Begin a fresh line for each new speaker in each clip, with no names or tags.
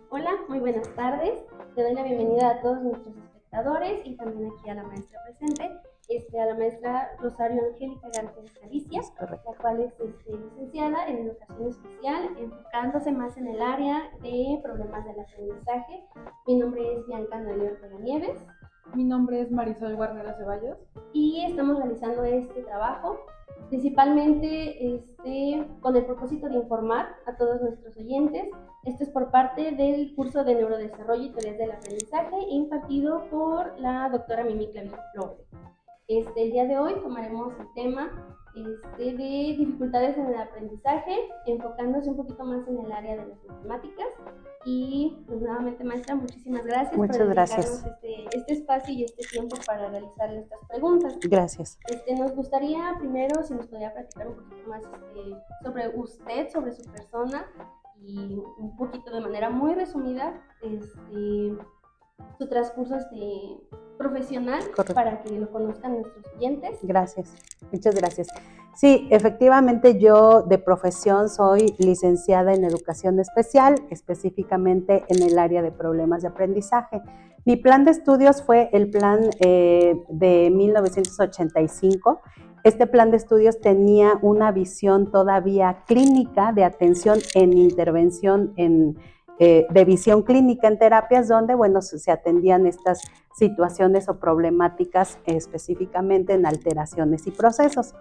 Hola, muy buenas tardes. Le doy la bienvenida a todos nuestros espectadores y también aquí a la maestra presente, a la maestra Rosario Angélica García Galicia, la cual es licenciada en Educación Especial, enfocándose más en el área de problemas del aprendizaje. Mi nombre es Bianca Noelia Ortega Nieves.
Mi nombre es Marisol Guarnera Ceballos.
Y estamos realizando este trabajo principalmente con el propósito de informar a todos nuestros oyentes. Esto es por parte del curso de Neurodesarrollo y Teorías del Aprendizaje impartido por la doctora Mimi Clavijo Flores. El día de hoy tomaremos el tema de dificultades en el aprendizaje, enfocándose un poquito más en el área de las matemáticas. Y pues nuevamente, maestra, muchísimas gracias
por dedicarnos
este espacio y este tiempo para realizarle estas preguntas.
Gracias.
Nos gustaría primero si nos podría platicar un poquito más sobre usted, sobre su persona y un poquito de manera muy resumida su transcurso profesional. Correcto. Para que lo conozcan nuestros oyentes.
Gracias, muchas gracias. Sí, efectivamente yo de profesión soy licenciada en Educación Especial, específicamente en el área de problemas de aprendizaje. Mi plan de estudios fue el plan de 1985. Este plan de estudios tenía una visión todavía clínica de atención en intervención de visión clínica en terapias, donde, bueno, se atendían estas situaciones o problemáticas específicamente en alteraciones y procesos.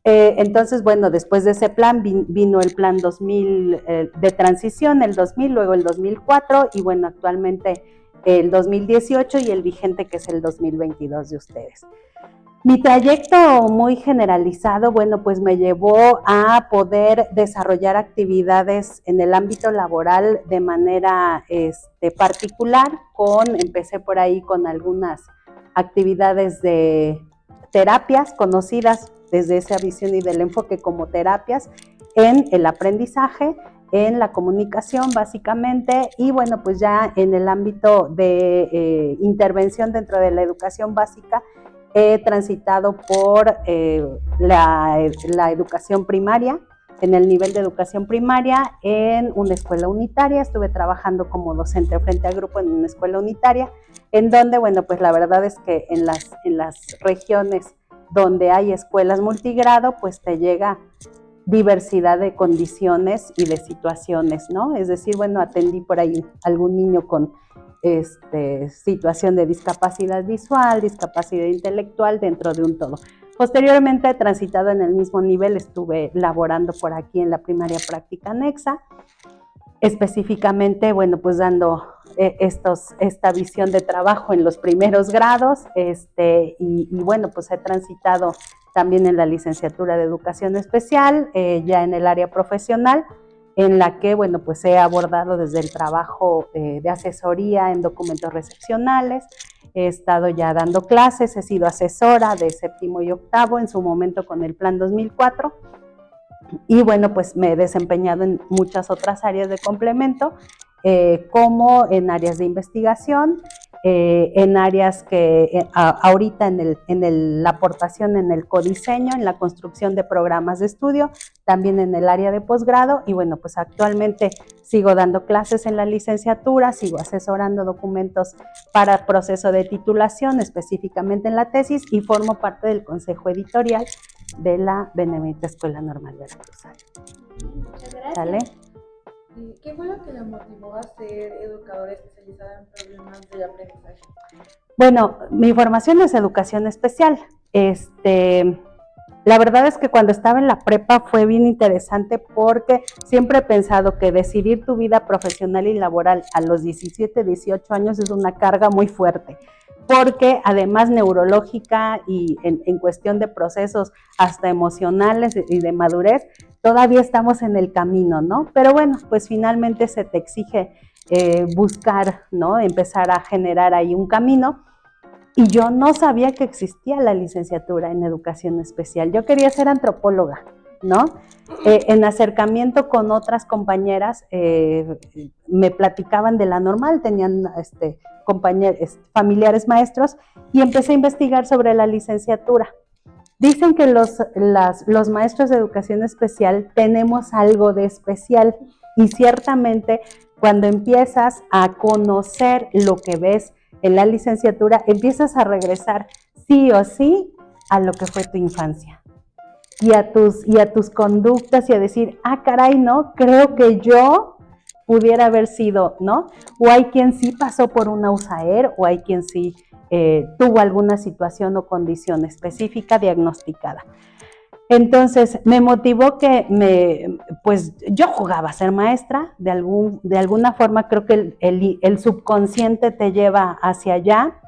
Entonces, bueno, después de ese plan vino el plan 2000 de transición, el 2000, luego el 2004 y, bueno, actualmente el 2018 y el vigente que es el 2022 de ustedes. Mi trayecto muy generalizado, bueno, pues me llevó a poder desarrollar actividades en el ámbito laboral de manera particular. Empecé por ahí con algunas actividades de terapias conocidas desde esa visión y del enfoque como terapias en el aprendizaje, en la comunicación básicamente, y bueno, pues ya en el ámbito de intervención dentro de la educación básica, he transitado por la educación primaria, en el nivel de educación primaria, en una escuela unitaria. Estuve trabajando como docente frente al grupo en una escuela unitaria, en donde, bueno, pues la verdad es que en las regiones donde hay escuelas multigrado, pues te llega diversidad de condiciones y de situaciones, ¿no? Es decir, bueno, atendí por ahí algún niño con situación de discapacidad visual, discapacidad intelectual dentro de un todo. Posteriormente, he transitado en el mismo nivel, estuve laborando por aquí en la primaria práctica anexa, específicamente, bueno, pues dando esta visión de trabajo en los primeros grados, y bueno, pues he transitado también en la licenciatura de Educación Especial, ya en el área profesional, en la que, bueno, pues he abordado desde el trabajo de asesoría en documentos recepcionales, he estado ya dando clases, he sido asesora de séptimo y octavo, en su momento con el Plan 2004, y bueno, pues me he desempeñado en muchas otras áreas de complemento, como en áreas de investigación, en áreas que ahorita en la aportación en el codiseño, en la construcción de programas de estudio, también en el área de posgrado, y bueno, pues actualmente sigo dando clases en la licenciatura, sigo asesorando documentos para proceso de titulación, específicamente en la tesis, y formo parte del consejo editorial de la Benemérita Escuela Normal Veracruzana.
Muchas gracias.
¿Sale?
¿Qué fue lo que le motivó a ser educadora especializada en problemas del aprendizaje?
Bueno, mi formación es educación especial. La verdad es que cuando estaba en la prepa fue bien interesante porque siempre he pensado que decidir tu vida profesional y laboral a los 17, 18 años es una carga muy fuerte, porque además neurológica y en cuestión de procesos hasta emocionales y de madurez, todavía estamos en el camino, ¿no? Pero bueno, pues finalmente se te exige buscar, ¿no? Empezar a generar ahí un camino. Y yo no sabía que existía la licenciatura en educación especial. Yo quería ser antropóloga, ¿no? En acercamiento con otras compañeras, me platicaban de la normal, tenían familiares maestros, y empecé a investigar sobre la licenciatura. Dicen que los maestros de educación especial tenemos algo de especial, y ciertamente cuando empiezas a conocer lo que ves en la licenciatura, empiezas a regresar sí o sí a lo que fue tu infancia y a tus conductas y a decir, ah, caray, ¿no? Creo que yo pudiera haber sido, ¿no? O hay quien sí pasó por una USAER o hay quien sí tuvo alguna situación o condición específica diagnosticada. Entonces me motivó pues yo jugaba a ser maestra, de alguna forma creo que el subconsciente te lleva hacia allá.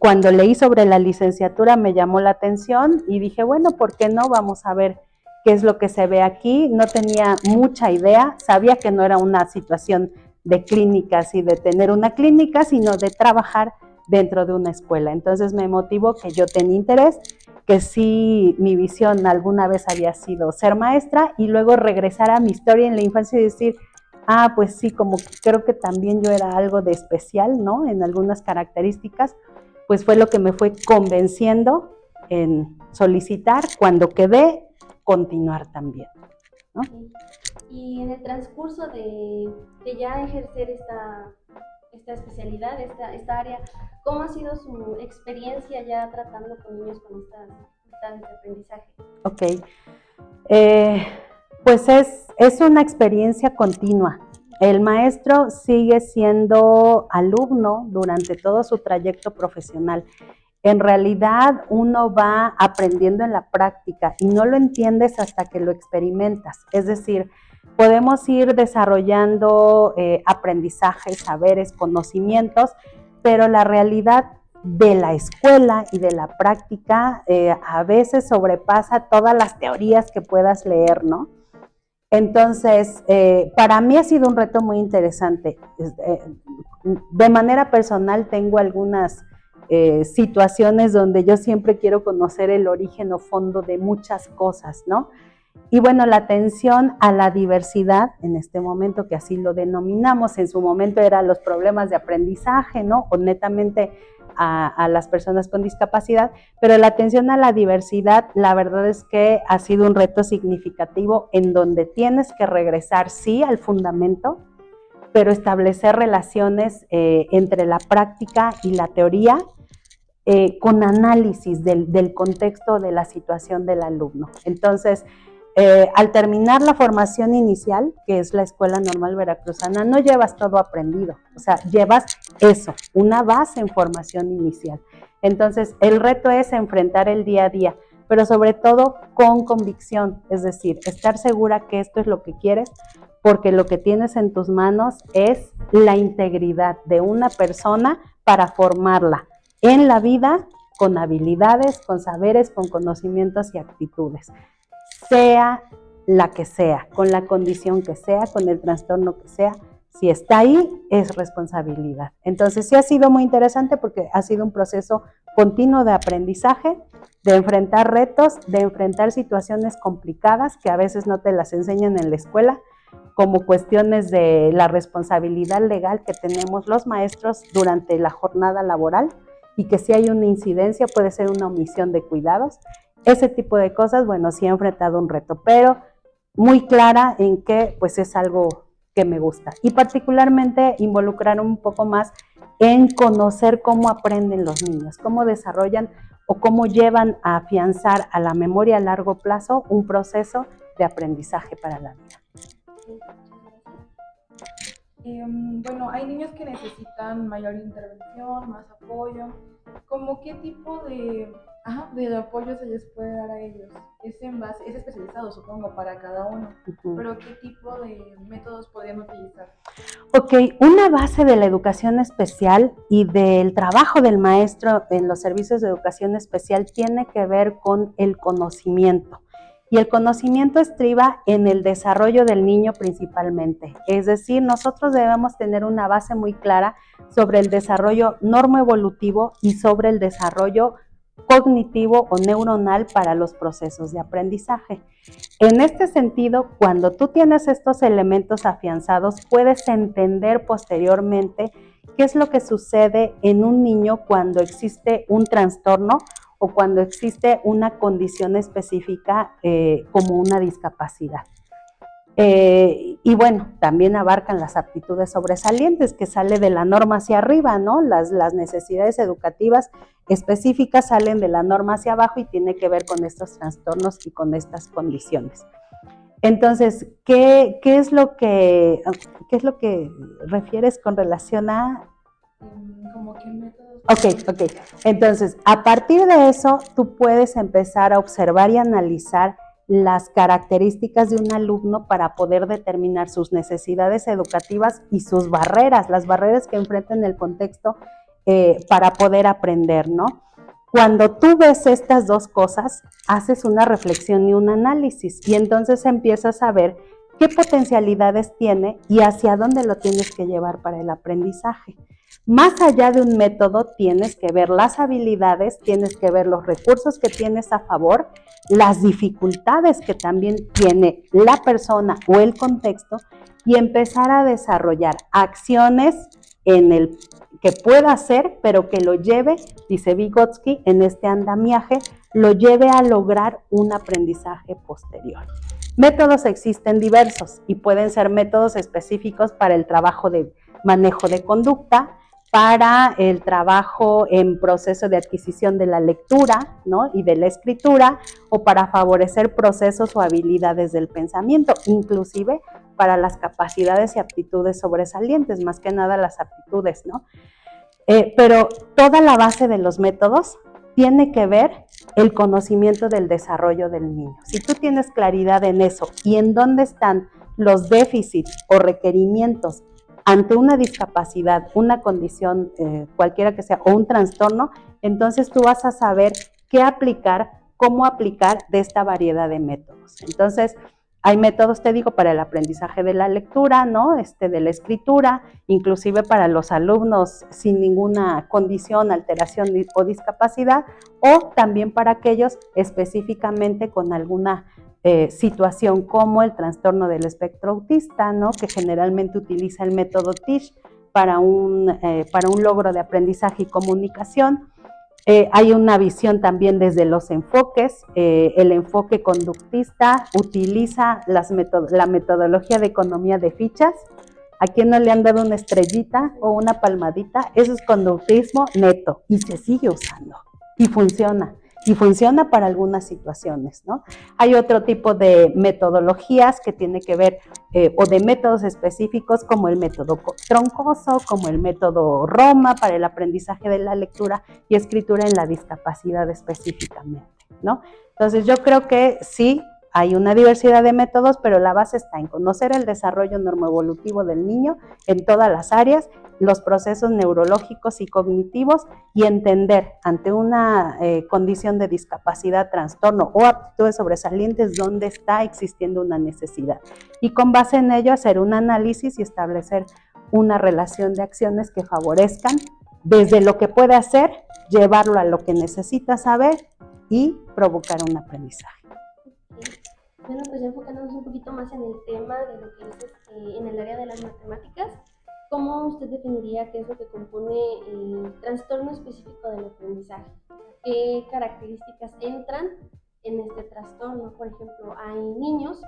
Cuando leí sobre la licenciatura me llamó la atención y dije, bueno, ¿por qué no? Vamos a ver qué es lo que se ve aquí. No tenía mucha idea, sabía que no era una situación de clínicas y de tener una clínica, sino de trabajar dentro de una escuela. Entonces me motivó que yo tenía interés, que sí mi visión alguna vez había sido ser maestra y luego regresar a mi historia en la infancia y decir, ah, pues sí, como que creo que también yo era algo de especial, ¿no? En algunas características, pues fue lo que me fue convenciendo en solicitar, cuando quedé, continuar también, ¿no?
Y en el transcurso de ya ejercer esta especialidad, esta área, ¿cómo ha sido su experiencia ya tratando con niños con estas dificultades de aprendizaje?
Ok, pues es una experiencia continua. El maestro sigue siendo alumno durante todo su trayecto profesional. En realidad uno va aprendiendo en la práctica y no lo entiendes hasta que lo experimentas. Es decir, podemos ir desarrollando aprendizajes, saberes, conocimientos, pero la realidad de la escuela y de la práctica a veces sobrepasa todas las teorías que puedas leer, ¿no? Entonces, para mí ha sido un reto muy interesante. De manera personal tengo algunas situaciones donde yo siempre quiero conocer el origen o fondo de muchas cosas, ¿no? Y bueno, la atención a la diversidad, en este momento que así lo denominamos, en su momento eran los problemas de aprendizaje, ¿no? O netamente a las personas con discapacidad, pero la atención a la diversidad, la verdad es que ha sido un reto significativo en donde tienes que regresar, sí, al fundamento, pero establecer relaciones entre la práctica y la teoría, con análisis del contexto de la situación del alumno. Entonces, al terminar la formación inicial, que es la Escuela Normal Veracruzana, no llevas todo aprendido, o sea, llevas eso, una base en formación inicial. Entonces, el reto es enfrentar el día a día, pero sobre todo con convicción, es decir, estar segura que esto es lo que quieres, porque lo que tienes en tus manos es la integridad de una persona para formarla en la vida con habilidades, con saberes, con conocimientos y actitudes, sea la que sea, con la condición que sea, con el trastorno que sea. Si está ahí, es responsabilidad. Entonces sí ha sido muy interesante porque ha sido un proceso continuo de aprendizaje, de enfrentar retos, de enfrentar situaciones complicadas que a veces no te las enseñan en la escuela, como cuestiones de la responsabilidad legal que tenemos los maestros durante la jornada laboral y que si hay una incidencia puede ser una omisión de cuidados. Ese tipo de cosas, bueno, sí he enfrentado un reto, pero muy clara en que pues es algo que me gusta. Y particularmente involucrar un poco más en conocer cómo aprenden los niños, cómo desarrollan o cómo llevan a afianzar a la memoria a largo plazo un proceso de aprendizaje para la vida.
Bueno, hay niños que necesitan mayor intervención, más apoyo. ¿Cómo qué tipo de apoyo se les puede dar a ellos? Es especializado, supongo, para cada uno, pero ¿qué tipo de métodos podrían utilizar?
Ok, una base de la educación especial y del trabajo del maestro en los servicios de educación especial tiene que ver con el conocimiento. Y el conocimiento estriba en el desarrollo del niño principalmente. Es decir, nosotros debemos tener una base muy clara sobre el desarrollo normoevolutivo y sobre el desarrollo cognitivo o neuronal para los procesos de aprendizaje. En este sentido, cuando tú tienes estos elementos afianzados, puedes entender posteriormente qué es lo que sucede en un niño cuando existe un trastorno o cuando existe una condición específica como una discapacidad. Y bueno, también abarcan las aptitudes sobresalientes, que sale de la norma hacia arriba, ¿no? Las necesidades educativas específicas salen de la norma hacia abajo y tiene que ver con estos trastornos y con estas condiciones. Entonces, ¿qué es lo que refieres con relación a?
Como que métodos.
Ok. Entonces, a partir de eso, tú puedes empezar a observar y analizar las características de un alumno para poder determinar sus necesidades educativas y sus barreras, las barreras que enfrenta en el contexto para poder aprender, ¿no? Cuando tú ves estas dos cosas, haces una reflexión y un análisis y entonces empiezas a ver qué potencialidades tiene y hacia dónde lo tienes que llevar para el aprendizaje. Más allá de un método, tienes que ver las habilidades, tienes que ver los recursos que tienes a favor, las dificultades que también tiene la persona o el contexto y empezar a desarrollar acciones que pueda hacer, pero que lo lleve, dice Vygotsky, en este andamiaje, lo lleve a lograr un aprendizaje posterior. Métodos existen diversos y pueden ser métodos específicos para el trabajo de manejo de conducta, para el trabajo en proceso de adquisición de la lectura, ¿no? Y de la escritura, o para favorecer procesos o habilidades del pensamiento, inclusive para las capacidades y aptitudes sobresalientes, más que nada las aptitudes, ¿no? Pero toda la base de los métodos tiene que ver el conocimiento del desarrollo del niño. Si tú tienes claridad en eso y en dónde están los déficits o requerimientos ante una discapacidad, una condición cualquiera que sea, o un trastorno, entonces tú vas a saber qué aplicar, cómo aplicar de esta variedad de métodos. Entonces, hay métodos, te digo, para el aprendizaje de la lectura, ¿no? De la escritura, inclusive para los alumnos sin ninguna condición, alteración o discapacidad, o también para aquellos específicamente con alguna situación como el trastorno del espectro autista, ¿no? Que generalmente utiliza el método TEACH para un logro de aprendizaje y comunicación. Hay una visión también desde los enfoques. El enfoque conductista utiliza la metodología de economía de fichas. ¿A quién no le han dado una estrellita o una palmadita? Eso es conductismo neto y se sigue usando y funciona. Y funciona para algunas situaciones, ¿no? Hay otro tipo de metodologías que tiene que ver, o de métodos específicos como el método troncoso, como el método Roma para el aprendizaje de la lectura y escritura en la discapacidad específicamente, ¿no? Entonces yo creo que sí, hay una diversidad de métodos, pero la base está en conocer el desarrollo neuroevolutivo del niño en todas las áreas, los procesos neurológicos y cognitivos y entender ante una condición de discapacidad, trastorno o aptitudes sobresalientes dónde está existiendo una necesidad. Y con base en ello hacer un análisis y establecer una relación de acciones que favorezcan desde lo que puede hacer, llevarlo a lo que necesita saber y provocar un aprendizaje.
Bueno, pues ya enfocándonos un poquito más en el tema de lo que es en el área de las matemáticas, ¿cómo usted definiría qué es lo que compone el trastorno específico del aprendizaje? ¿Qué características entran en este trastorno? Por ejemplo, hay niños,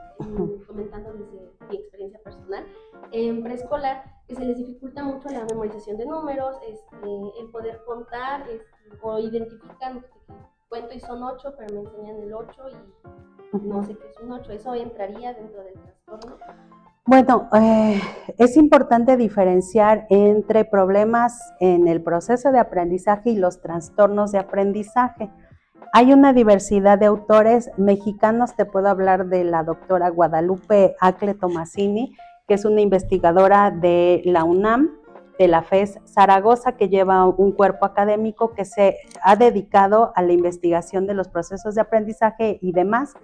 comentando desde mi experiencia personal, en preescolar, que se les dificulta mucho la memorización de números, el poder contar, o identifican que cuento y son 8, pero me enseñan el 8 y no sé qué es un 8. ¿Eso entraría dentro del trastorno?
Bueno, es importante diferenciar entre problemas en el proceso de aprendizaje y los trastornos de aprendizaje. Hay una diversidad de autores mexicanos, te puedo hablar de la doctora Guadalupe Acle Tomasini, que es una investigadora de la UNAM, de la FES Zaragoza, que lleva un cuerpo académico que se ha dedicado a la investigación de los procesos de aprendizaje y demás.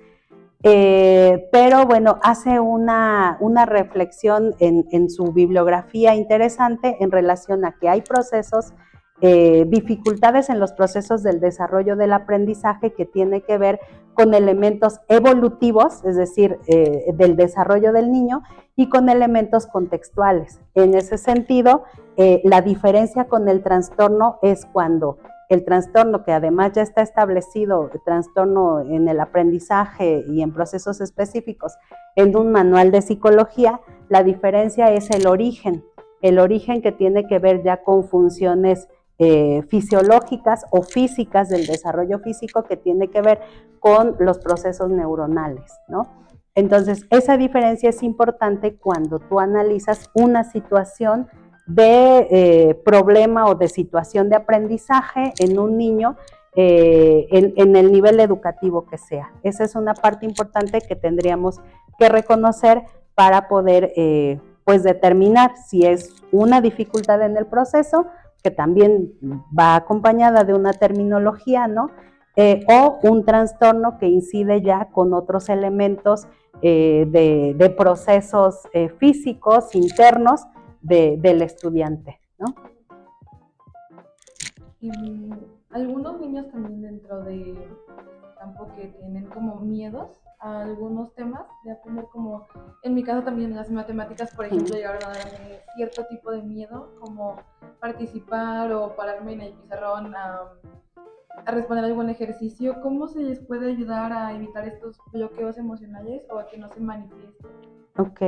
Pero bueno, hace una reflexión en su bibliografía interesante en relación a que hay procesos, dificultades en los procesos del desarrollo del aprendizaje que tiene que ver con elementos evolutivos, es decir, del desarrollo del niño, y con elementos contextuales. En ese sentido, la diferencia con el trastorno es cuando el trastorno que además ya está establecido, el trastorno en el aprendizaje y en procesos específicos, en un manual de psicología, la diferencia es el origen que tiene que ver ya con funciones fisiológicas o físicas del desarrollo físico, que tiene que ver con los procesos neuronales, ¿no? Entonces, esa diferencia es importante cuando tú analizas una situación de problema o de situación de aprendizaje en un niño en el nivel educativo que sea. Esa es una parte importante que tendríamos que reconocer para poder pues determinar si es una dificultad en el proceso, que también va acompañada de una terminología, ¿no? O un trastorno que incide ya con otros elementos de procesos físicos internos del estudiante, ¿no?
Y algunos niños también dentro de campo que tienen como miedos a algunos temas de aprender, como en mi caso también las matemáticas, por ejemplo, llegaron a darme cierto tipo de miedo, como participar o pararme en el pizarrón a responder algún ejercicio. ¿Cómo se les puede ayudar a evitar estos bloqueos emocionales o a que no se manifiesten?
Ok.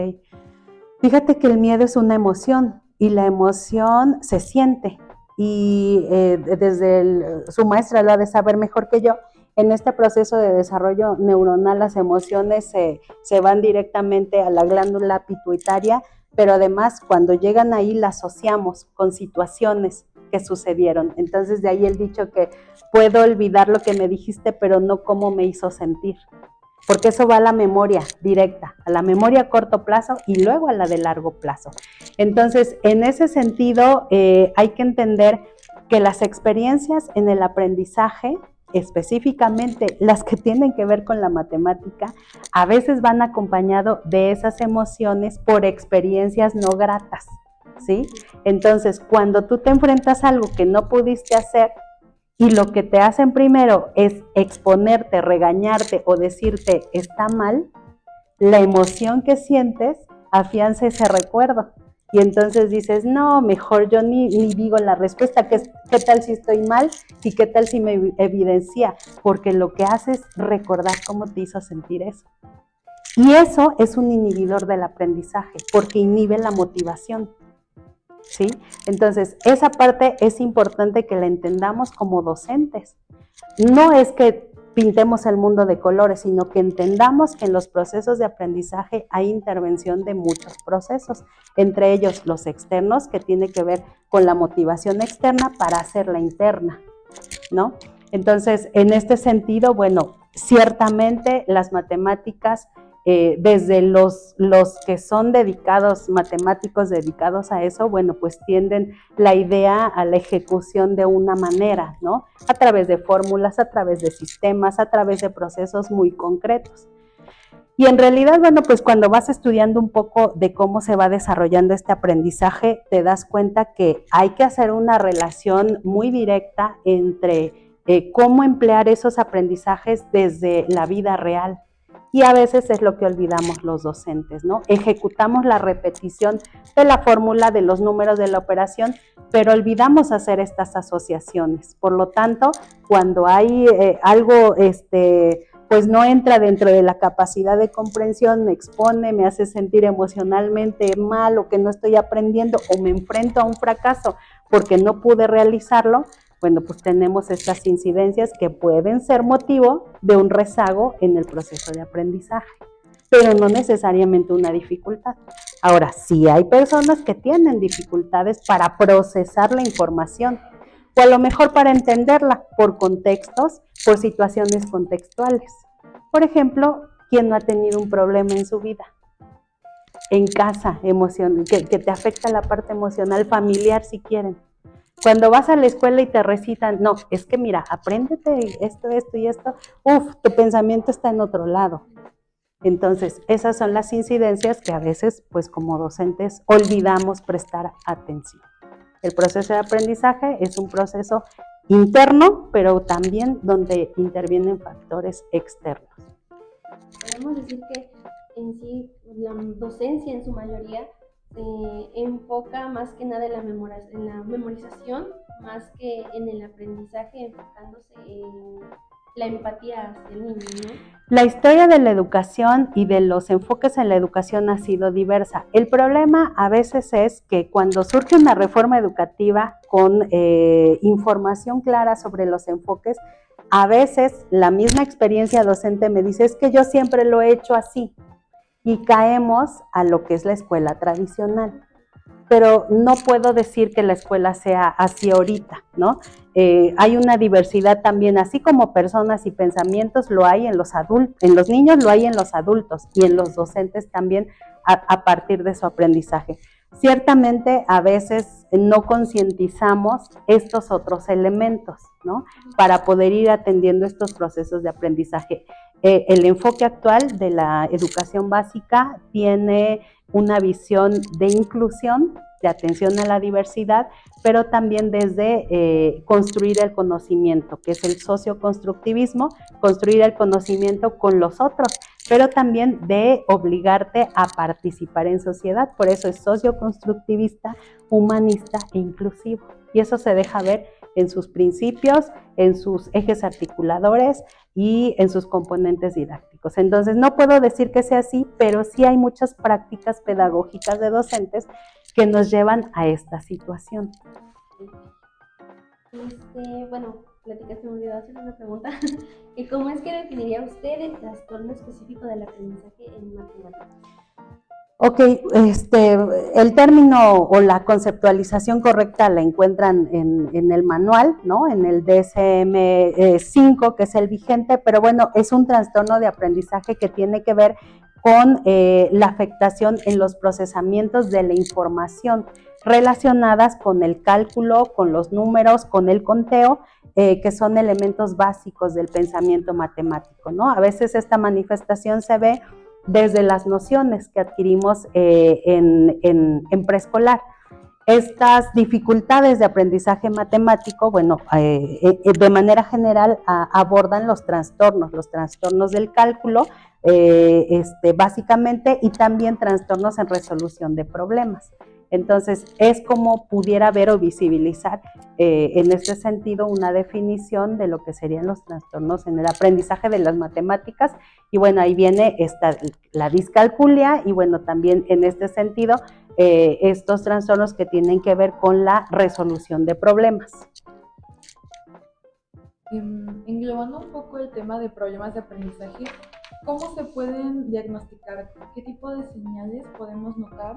Fíjate que el miedo es una emoción y la emoción se siente. Y su maestra lo ha de saber mejor que yo. En este proceso de desarrollo neuronal, las emociones se van directamente a la glándula pituitaria, pero además cuando llegan ahí las asociamos con situaciones que sucedieron. Entonces de ahí el dicho que puedo olvidar lo que me dijiste, pero no cómo me hizo sentir. Porque eso va a la memoria directa, a la memoria a corto plazo y luego a la de largo plazo. Entonces, en ese sentido, hay que entender que las experiencias en el aprendizaje, específicamente las que tienen que ver con la matemática, a veces van acompañado de esas emociones por experiencias no gratas, ¿sí? Entonces, cuando tú te enfrentas a algo que no pudiste hacer, y lo que te hacen primero es exponerte, regañarte o decirte está mal, la emoción que sientes afianza ese recuerdo. Y entonces dices, no, mejor yo ni digo la respuesta, ¿qué tal si estoy mal? ¿Y qué tal si me evidencia? Porque lo que hace es recordar cómo te hizo sentir eso. Y eso es un inhibidor del aprendizaje, porque inhibe la motivación. ¿Sí? Entonces, esa parte es importante que la entendamos como docentes. No es que pintemos el mundo de colores, sino que entendamos que en los procesos de aprendizaje hay intervención de muchos procesos, entre ellos los externos, que tiene que ver con la motivación externa para hacerla interna, ¿no? Entonces, en este sentido, bueno, ciertamente las matemáticas, desde los que son dedicados, matemáticos dedicados a eso, bueno, pues tienden la idea a la ejecución de una manera, ¿no? A través de fórmulas, a través de sistemas, a través de procesos muy concretos. Y en realidad, bueno, pues cuando vas estudiando un poco de cómo se va desarrollando este aprendizaje, te das cuenta que hay que hacer una relación muy directa entre cómo emplear esos aprendizajes desde la vida real. Y a veces es lo que olvidamos los docentes, ¿no? Ejecutamos la repetición de la fórmula, de los números de la operación, pero olvidamos hacer estas asociaciones. Por lo tanto, cuando hay algo, pues no entra dentro de la capacidad de comprensión, me expone, me hace sentir emocionalmente mal o que no estoy aprendiendo o me enfrento a un fracaso porque no pude realizarlo, bueno, pues tenemos estas incidencias que pueden ser motivo de un rezago en el proceso de aprendizaje, pero no necesariamente una dificultad. Ahora, sí hay personas que tienen dificultades para procesar la información, o a lo mejor para entenderla por contextos, por situaciones contextuales. Por ejemplo, ¿quién no ha tenido un problema en su vida? En casa, que te afecta la parte emocional, familiar si quieren. Cuando vas a la escuela y te recitan, no, es que mira, apréndete esto y esto, tu pensamiento está en otro lado. Entonces, esas son las incidencias que a veces, pues como docentes, olvidamos prestar atención. El proceso de aprendizaje es un proceso interno, pero también donde intervienen factores externos.
Podemos decir que en sí la docencia en su mayoría se enfoca más que nada en la memorización más que en el aprendizaje, enfocándose en la empatía hacia el niño, ¿no?
La historia de la educación y de los enfoques en la educación ha sido diversa. El problema a veces es que cuando surge una reforma educativa con información clara sobre los enfoques, a veces la misma experiencia docente me dice, es que yo siempre lo he hecho así, y caemos a lo que es la escuela tradicional. Pero no puedo decir que la escuela sea así ahorita, ¿no? Hay una diversidad también, así como personas y pensamientos lo hay en los adultos, en los niños lo hay en los adultos y en los docentes también a partir de su aprendizaje. Ciertamente a veces no concientizamos estos otros elementos, ¿no? Para poder ir atendiendo estos procesos de aprendizaje. El enfoque actual de la educación básica tiene una visión de inclusión, de atención a la diversidad, pero también desde construir el conocimiento, que es el socioconstructivismo, construir el conocimiento con los otros, pero también de obligarte a participar en sociedad. Por eso es socioconstructivista, humanista e inclusivo. Y eso se deja ver en sus principios, en sus ejes articuladores y en sus componentes didácticos. Entonces, no puedo decir que sea así, pero sí hay muchas prácticas pedagógicas de docentes que nos llevan a esta situación.
Bueno, Plática, se me olvidó hacer una pregunta. ¿Cómo es que definiría usted el trastorno específico del aprendizaje en matemáticas?
Ok, el término o la conceptualización correcta la encuentran en el manual, ¿no? En el DSM-5, que es el vigente, pero bueno, es un trastorno de aprendizaje que tiene que ver con la afectación en los procesamientos de la información relacionadas con el cálculo, con los números, con el conteo, que son elementos básicos del pensamiento matemático, ¿no? A veces esta manifestación se ve desde las nociones que adquirimos en preescolar. Estas dificultades de aprendizaje matemático, bueno, de manera general abordan los trastornos del cálculo, básicamente, y también trastornos en resolución de problemas. Entonces, es como pudiera ver o visibilizar en este sentido una definición de lo que serían los trastornos en el aprendizaje de las matemáticas. Y bueno, ahí viene la discalculia y bueno, también en este sentido, estos trastornos que tienen que ver con la resolución de problemas.
Englobando un poco el tema de problemas de aprendizaje, ¿cómo se pueden diagnosticar? ¿Qué tipo de señales podemos notar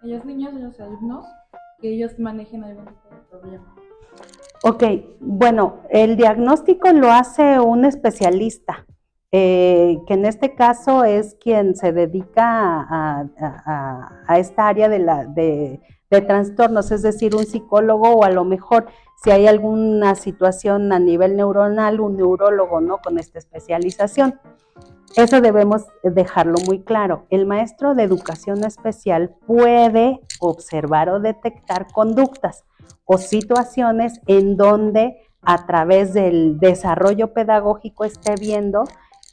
en los niños, en los alumnos, que ellos manejen algún tipo de problema?
Ok, bueno, el diagnóstico lo hace un especialista, que en este caso es quien se dedica a esta área de trastornos, es decir, un psicólogo o a lo mejor si hay alguna situación a nivel neuronal, un neurólogo, ¿no? Con esta especialización. Eso debemos dejarlo muy claro. El maestro de educación especial puede observar o detectar conductas o situaciones en donde a través del desarrollo pedagógico esté viendo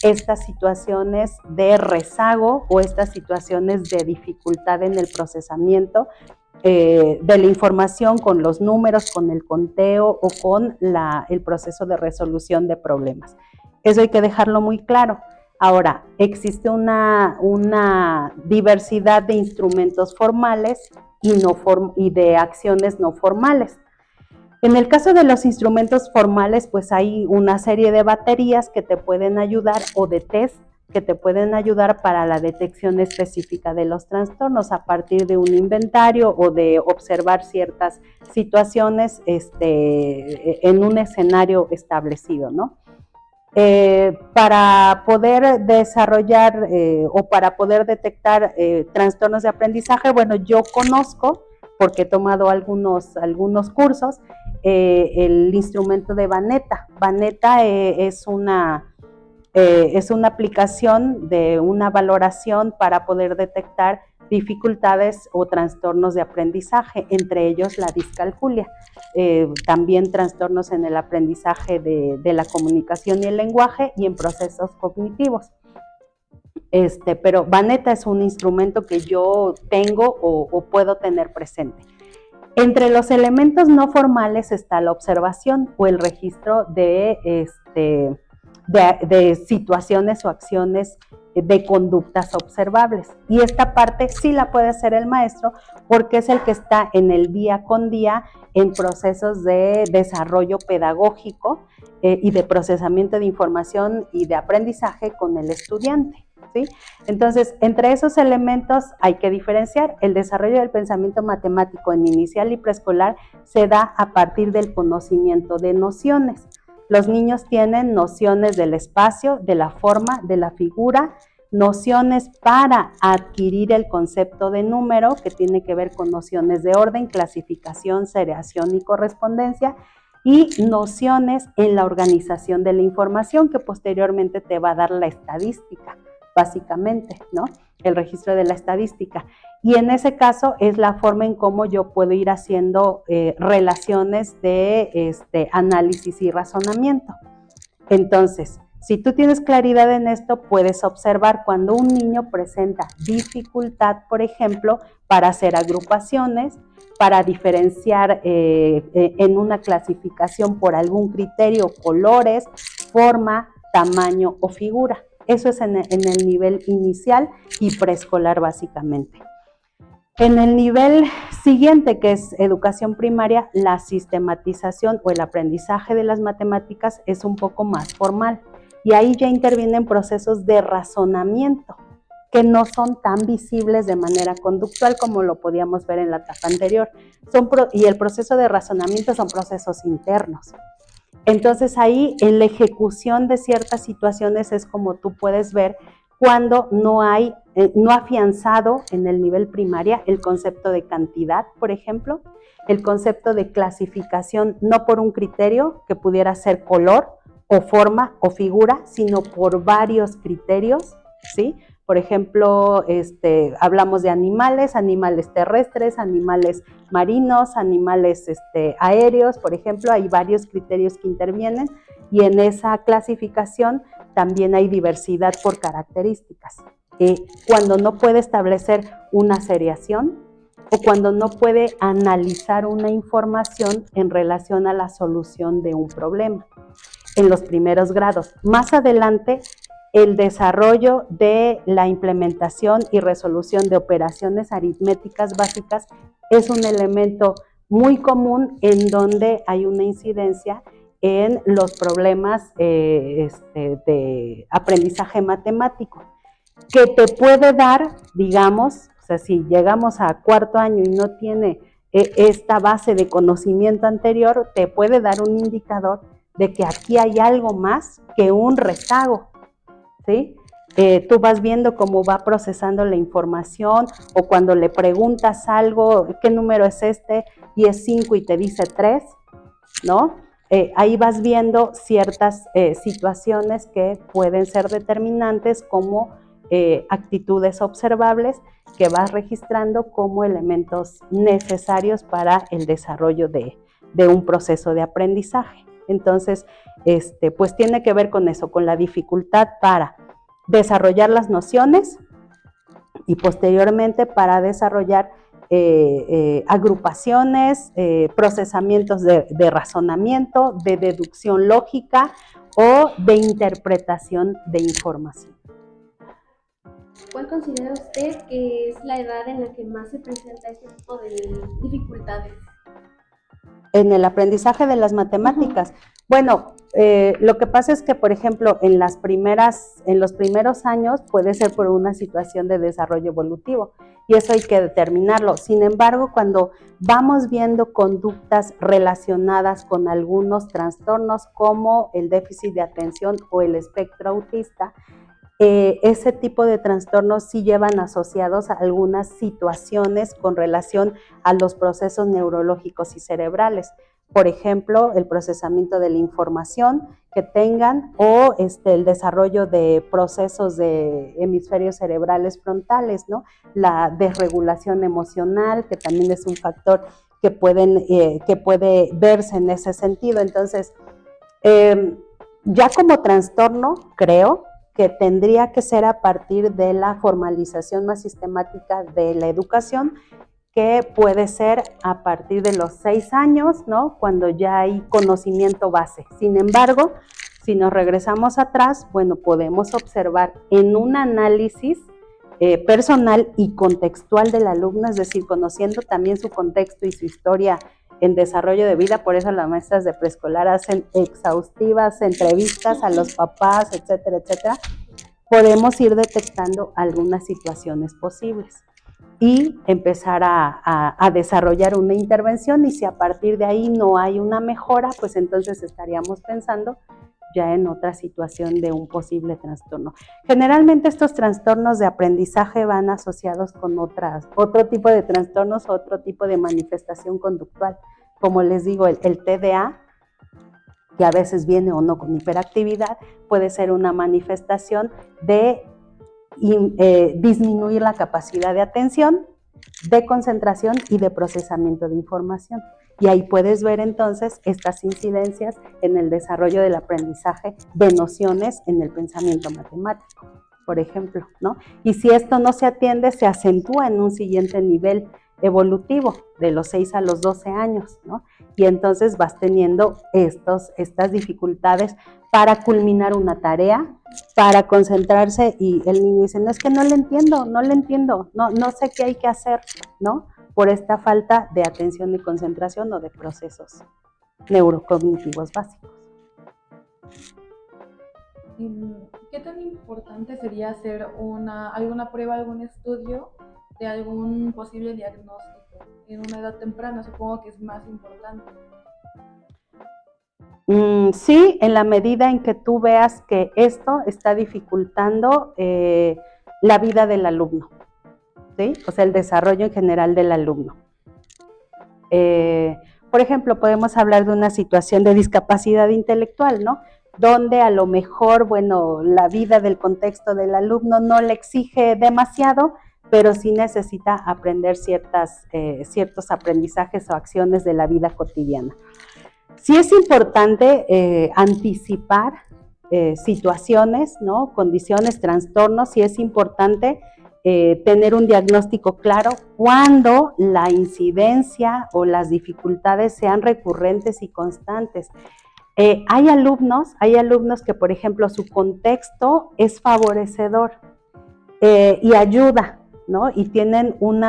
estas situaciones de rezago o estas situaciones de dificultad en el procesamiento de la información con los números, con el conteo o con el proceso de resolución de problemas. Eso hay que dejarlo muy claro. Ahora, existe una diversidad de instrumentos formales y de acciones no formales. En el caso de los instrumentos formales, pues hay una serie de baterías que te pueden ayudar o de test que te pueden ayudar para la detección específica de los trastornos a partir de un inventario o de observar ciertas situaciones en un escenario establecido, ¿no? Para poder desarrollar o para poder detectar trastornos de aprendizaje, bueno, yo conozco, porque he tomado algunos cursos, el instrumento de Vanetta. Vanetta es una aplicación de una valoración para poder detectar dificultades o trastornos de aprendizaje, entre ellos la discalculia, también trastornos en el aprendizaje de la comunicación y el lenguaje y en procesos cognitivos. Pero Vanetta es un instrumento que yo tengo o puedo tener presente. Entre los elementos no formales está la observación o el registro de situaciones o acciones de conductas observables. Y esta parte sí la puede hacer el maestro porque es el que está en el día con día en procesos de desarrollo pedagógico y de procesamiento de información y de aprendizaje con el estudiante, ¿sí? Entonces, entre esos elementos hay que diferenciar. El desarrollo del pensamiento matemático en inicial y preescolar se da a partir del conocimiento de nociones. Los niños tienen nociones del espacio, de la forma, de la figura, nociones para adquirir el concepto de número, que tiene que ver con nociones de orden, clasificación, seriación y correspondencia, y nociones en la organización de la información, que posteriormente te va a dar la estadística, básicamente, ¿no? El registro de la estadística. Y en ese caso es la forma en cómo yo puedo ir haciendo relaciones de análisis y razonamiento. Entonces, si tú tienes claridad en esto, puedes observar cuando un niño presenta dificultad, por ejemplo, para hacer agrupaciones, para diferenciar en una clasificación por algún criterio, colores, forma, tamaño o figura. Eso es en el nivel inicial y preescolar básicamente. En el nivel siguiente, que es educación primaria, la sistematización o el aprendizaje de las matemáticas es un poco más formal y ahí ya intervienen procesos de razonamiento que no son tan visibles de manera conductual como lo podíamos ver en la etapa anterior. Y el proceso de razonamiento son procesos internos. Entonces ahí en la ejecución de ciertas situaciones es como tú puedes ver cuando no hay, no afianzado en el nivel primaria el concepto de cantidad, por ejemplo, el concepto de clasificación no por un criterio que pudiera ser color o forma o figura, sino por varios criterios, ¿sí? Por ejemplo, hablamos de animales terrestres, animales marinos, animales aéreos, por ejemplo, hay varios criterios que intervienen y en esa clasificación también hay diversidad por características. Cuando no puede establecer una seriación o cuando no puede analizar una información en relación a la solución de un problema en los primeros grados. Más adelante, el desarrollo de la implementación y resolución de operaciones aritméticas básicas es un elemento muy común en donde hay una incidencia en los problemas de aprendizaje matemático, que te puede dar, digamos, o sea, si llegamos a cuarto año y no tiene esta base de conocimiento anterior, te puede dar un indicador de que aquí hay algo más que un rezago, ¿sí? Tú vas viendo cómo va procesando la información o cuando le preguntas algo, ¿qué número es este? Y es 5 y te dice 3, ¿no? Ahí vas viendo ciertas situaciones que pueden ser determinantes como actitudes observables que vas registrando como elementos necesarios para el desarrollo de un proceso de aprendizaje. Entonces, pues tiene que ver con eso, con la dificultad para desarrollar las nociones y posteriormente para desarrollar agrupaciones, procesamientos de razonamiento, de deducción lógica o de interpretación de información.
¿Cuál considera usted que es la edad en la que más se presenta este tipo de dificultades?
En el aprendizaje de las matemáticas. Bueno, lo que pasa es que, por ejemplo, en los primeros años puede ser por una situación de desarrollo evolutivo y eso hay que determinarlo. Sin embargo, cuando vamos viendo conductas relacionadas con algunos trastornos como el déficit de atención o el espectro autista, ese tipo de trastornos sí llevan asociados a algunas situaciones con relación a los procesos neurológicos y cerebrales. Por ejemplo, el procesamiento de la información que tengan o el desarrollo de procesos de hemisferios cerebrales frontales, ¿no? La desregulación emocional, que también es un factor que puede verse en ese sentido. Entonces, ya como trastorno, creo que tendría que ser a partir de la formalización más sistemática de la educación que puede ser a partir de los 6 años, ¿no? Cuando ya hay conocimiento base. Sin embargo, si nos regresamos atrás, bueno, podemos observar en un análisis personal y contextual del alumno, es decir, conociendo también su contexto y su historia en desarrollo de vida. Por eso las maestras de preescolar hacen exhaustivas entrevistas a los papás, etcétera, etcétera. Podemos ir detectando algunas situaciones posibles y empezar a desarrollar una intervención, y si a partir de ahí no hay una mejora, pues entonces estaríamos pensando ya en otra situación de un posible trastorno. Generalmente estos trastornos de aprendizaje van asociados con otro tipo de trastornos, otro tipo de manifestación conductual. Como les digo, el TDA, que a veces viene o no con hiperactividad, puede ser una manifestación de disminuir la capacidad de atención, de concentración y de procesamiento de información. Y ahí puedes ver entonces estas incidencias en el desarrollo del aprendizaje de nociones en el pensamiento matemático, por ejemplo, ¿no? Y si esto no se atiende, se acentúa en un siguiente nivel evolutivo, de los 6 a los 12 años, ¿no? Y entonces vas teniendo estas dificultades para culminar una tarea, para concentrarse, y el niño dice, no, es que no le entiendo, no sé qué hay que hacer, ¿no? Por esta falta de atención y concentración o de procesos neurocognitivos básicos.
¿Qué tan importante sería hacer alguna prueba, algún estudio de algún posible diagnóstico en una edad temprana? Supongo que es más importante.
Sí, en la medida en que tú veas que esto está dificultando la vida del alumno, ¿sí? O sea, el desarrollo en general del alumno. Por ejemplo, podemos hablar de una situación de discapacidad intelectual, ¿no? Donde a lo mejor, bueno, la vida del contexto del alumno no le exige demasiado, pero sí necesita aprender ciertos aprendizajes o acciones de la vida cotidiana. Sí es importante anticipar situaciones, ¿no? Condiciones, trastornos. Sí es importante tener un diagnóstico claro cuando la incidencia o las dificultades sean recurrentes y constantes. Hay alumnos que, por ejemplo, su contexto es favorecedor y ayuda, ¿no? Y tienen un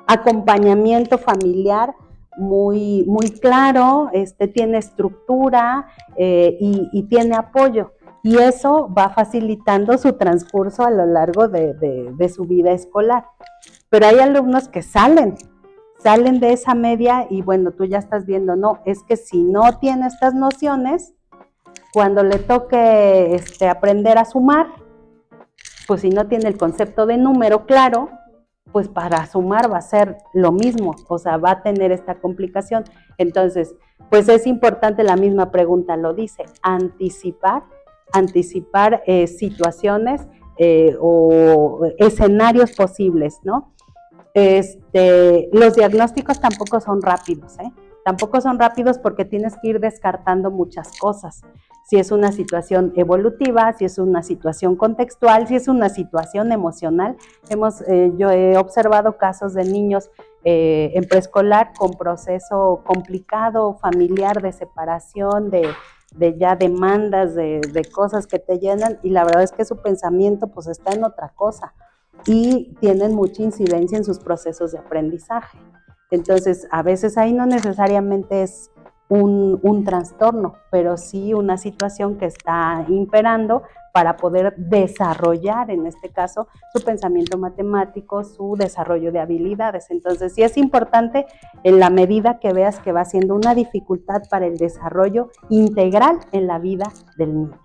acompañamiento familiar muy, muy claro, tiene estructura y tiene apoyo. Y eso va facilitando su transcurso a lo largo de su vida escolar. Pero hay alumnos que salen de esa media y bueno, tú ya estás viendo, no, es que si no tiene estas nociones, cuando le toque aprender a sumar, pues si no tiene el concepto de número claro, pues para sumar va a ser lo mismo, o sea, va a tener esta complicación. Entonces, pues es importante, la misma pregunta lo dice, anticipar situaciones o escenarios posibles, ¿no? Los diagnósticos tampoco son rápidos, Tampoco son rápidos porque tienes que ir descartando muchas cosas. Si es una situación evolutiva, si es una situación contextual, si es una situación emocional. Yo he observado casos de niños en preescolar con proceso complicado, familiar, de separación, de ya demandas, de cosas que te llenan, y la verdad es que su pensamiento pues está en otra cosa y tienen mucha incidencia en sus procesos de aprendizaje. Entonces, a veces ahí no necesariamente es un trastorno, pero sí una situación que está imperando para poder desarrollar, en este caso, su pensamiento matemático, su desarrollo de habilidades. Entonces, sí es importante en la medida que veas que va siendo una dificultad para el desarrollo integral en la vida del niño.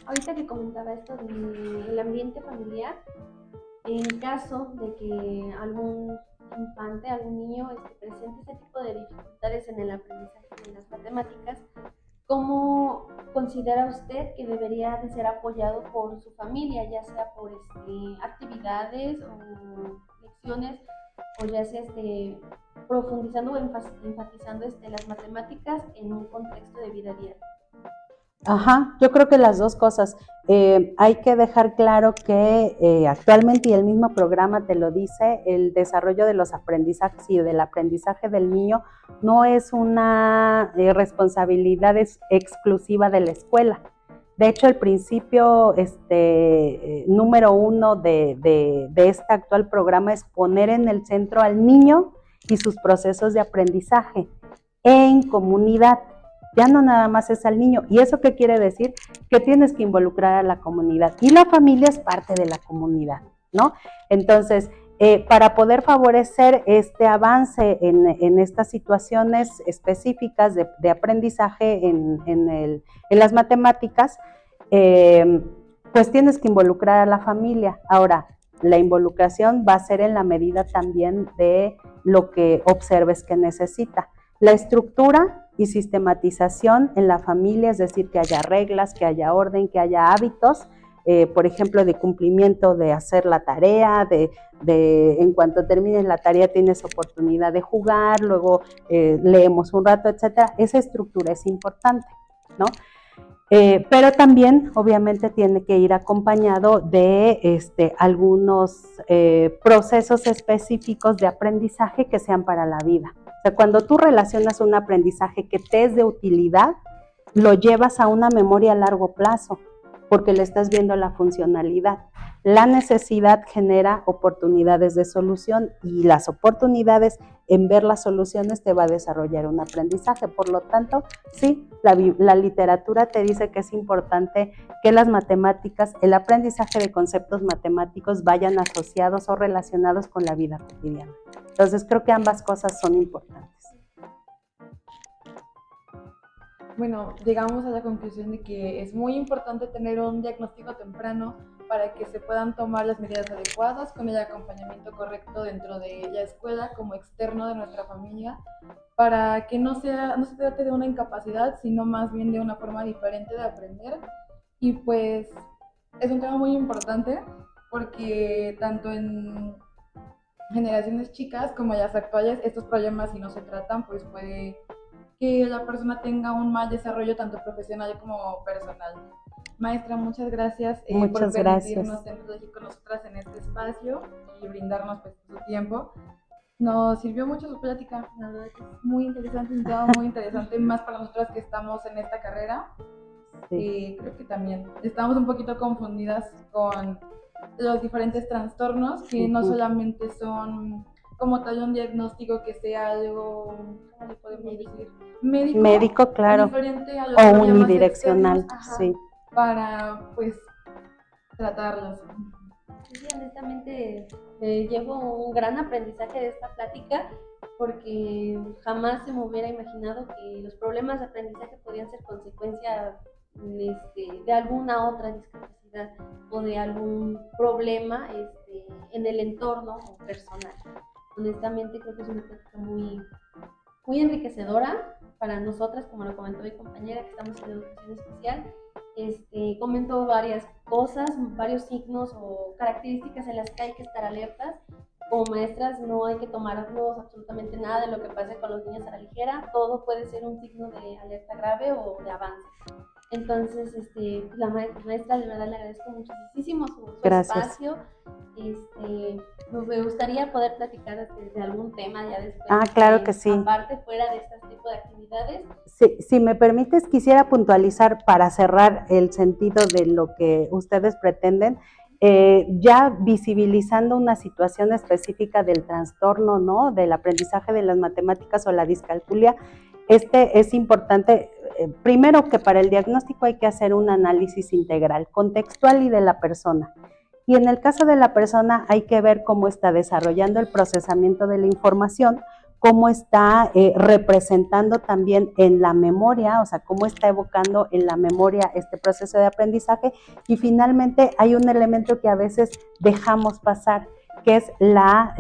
Ahorita que comentaba esto del ambiente familiar, en caso de que algún infante, algún niño presente ese tipo de dificultades en el aprendizaje de las matemáticas, ¿cómo considera usted que debería de ser apoyado por su familia, ya sea por actividades o lecciones, o ya sea profundizando o enfatizando las matemáticas en un contexto de vida diaria?
Ajá, yo creo que las dos cosas. Hay que dejar claro que actualmente, y el mismo programa te lo dice, el desarrollo de los aprendizajes y del aprendizaje del niño no es una responsabilidad exclusiva de la escuela. De hecho, el principio número uno de este actual programa es poner en el centro al niño y sus procesos de aprendizaje en comunidad. Ya no nada más es al niño. ¿Y eso qué quiere decir? Que tienes que involucrar a la comunidad. Y la familia es parte de la comunidad, ¿no? Entonces, para poder favorecer este avance en estas situaciones específicas de aprendizaje en las matemáticas, pues tienes que involucrar a la familia. Ahora, la involucración va a ser en la medida también de lo que observes que necesita. La estructura y sistematización en la familia, es decir, que haya reglas, que haya orden, que haya hábitos, por ejemplo, de cumplimiento de hacer la tarea, en cuanto termines la tarea tienes oportunidad de jugar, luego leemos un rato, etcétera. Esa estructura es importante, ¿no? Pero también, obviamente, tiene que ir acompañado de algunos procesos específicos de aprendizaje que sean para la vida. O sea, cuando tú relacionas un aprendizaje que te es de utilidad, lo llevas a una memoria a largo plazo, porque le estás viendo la funcionalidad. La necesidad genera oportunidades de solución y las oportunidades en ver las soluciones te va a desarrollar un aprendizaje. Por lo tanto, sí, la literatura te dice que es importante que las matemáticas, el aprendizaje de conceptos matemáticos vayan asociados o relacionados con la vida cotidiana. Entonces, creo que ambas cosas son importantes.
Bueno, llegamos a la conclusión de que es muy importante tener un diagnóstico temprano para que se puedan tomar las medidas adecuadas con el acompañamiento correcto dentro de la escuela como externo de nuestra familia, para que no se trate de una incapacidad, sino más bien de una forma diferente de aprender. Y pues es un tema muy importante porque tanto en generaciones chicas como las actuales, estos problemas, si no se tratan, pues puede que la persona tenga un mal desarrollo tanto profesional como personal. Maestra, muchas gracias por permitirnos tener aquí con nosotras en este espacio y brindarnos pues, su tiempo. Nos sirvió mucho su plática, la verdad que es muy interesante, un tema muy interesante, más para nosotras que estamos en esta carrera. Sí. Creo que también estamos un poquito confundidas con los diferentes trastornos que no solamente son como tal un diagnóstico que sea algo, ¿cómo le podemos decir?
Médico, claro,
diferente a los
o unidireccional,
externos,
sí.
Para, pues, tratarlos.
Sí, honestamente llevo un gran aprendizaje de esta plática porque jamás se me hubiera imaginado que los problemas de aprendizaje podían ser consecuencia de alguna otra discapacidad o de algún problema en el entorno personal. Honestamente creo que es una plática muy, muy enriquecedora para nosotras, como lo comentó mi compañera que estamos en educación especial. Comentó varias cosas, varios signos o características en las que hay que estar alertas. Como maestras no hay que tomarnos absolutamente nada de lo que pase con los niños a la ligera, todo puede ser un signo de alerta grave o de avance. Entonces, la maestra de verdad le agradezco muchísimo su espacio. Me gustaría poder platicar de algún tema ya después.
Claro que sí.
Aparte, fuera de este tipo de actividades.
Sí, si me permites, quisiera puntualizar para cerrar el sentido de lo que ustedes pretenden, ya visibilizando una situación específica del trastorno, ¿no? Del aprendizaje de las matemáticas o la discalculia. Es importante, primero que para el diagnóstico hay que hacer un análisis integral, contextual y de la persona. Y en el caso de la persona hay que ver cómo está desarrollando el procesamiento de la información, cómo está representando también en la memoria, o sea, cómo está evocando en la memoria este proceso de aprendizaje. Y finalmente hay un elemento que a veces dejamos pasar, que es la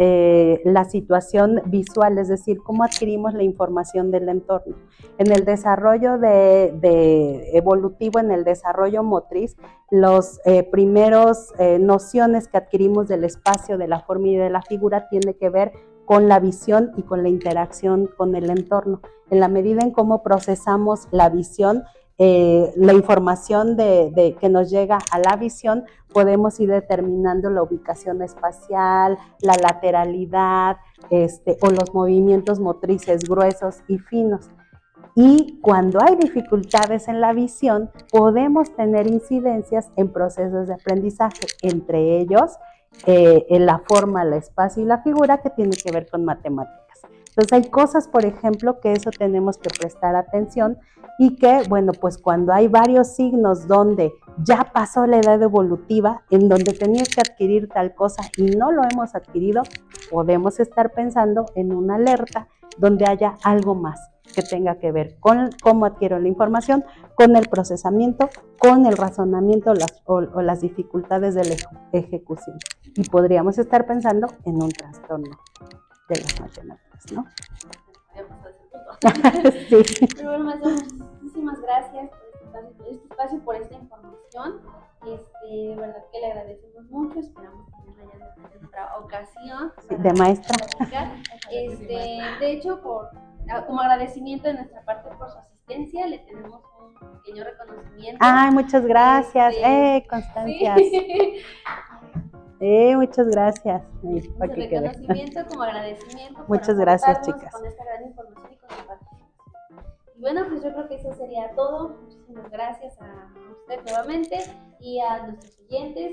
situación visual, es decir, cómo adquirimos la información del entorno. En el desarrollo evolutivo, en el desarrollo motriz, los primeros nociones que adquirimos del espacio, de la forma y de la figura tiene que ver con la visión y con la interacción con el entorno. En la medida en cómo procesamos la visión, la información que nos llega a la visión, podemos ir determinando la ubicación espacial, la lateralidad, o los movimientos motrices gruesos y finos. Y cuando hay dificultades en la visión, podemos tener incidencias en procesos de aprendizaje, entre ellos en la forma, el espacio y la figura, que tiene que ver con matemáticas. Entonces hay cosas, por ejemplo, que eso tenemos que prestar atención y que, bueno, pues cuando hay varios signos donde ya pasó la edad evolutiva, en donde tenías que adquirir tal cosa y no lo hemos adquirido, podemos estar pensando en una alerta donde haya algo más que tenga que ver con cómo adquiero la información, con el procesamiento, con el razonamiento o las dificultades de la ejecución. Y podríamos estar pensando en un trastorno de las matemáticas, ¿no?
Sí. Pero bueno, maestra, muchísimas gracias por este espacio, por esta información. De verdad que le agradecemos mucho, esperamos tenerla ya en otra ocasión.
Sí, de maestra.
De hecho, como agradecimiento de nuestra parte por su asistencia, le tenemos un pequeño reconocimiento.
Ay, muchas gracias. Constancia. Sí. Muchas gracias.
Un reconocimiento como agradecimiento.
Muchas gracias, chicas.
Con esta gran información y con su participación. Y bueno, pues yo creo que eso sería todo. Muchísimas gracias a usted nuevamente y a nuestros oyentes.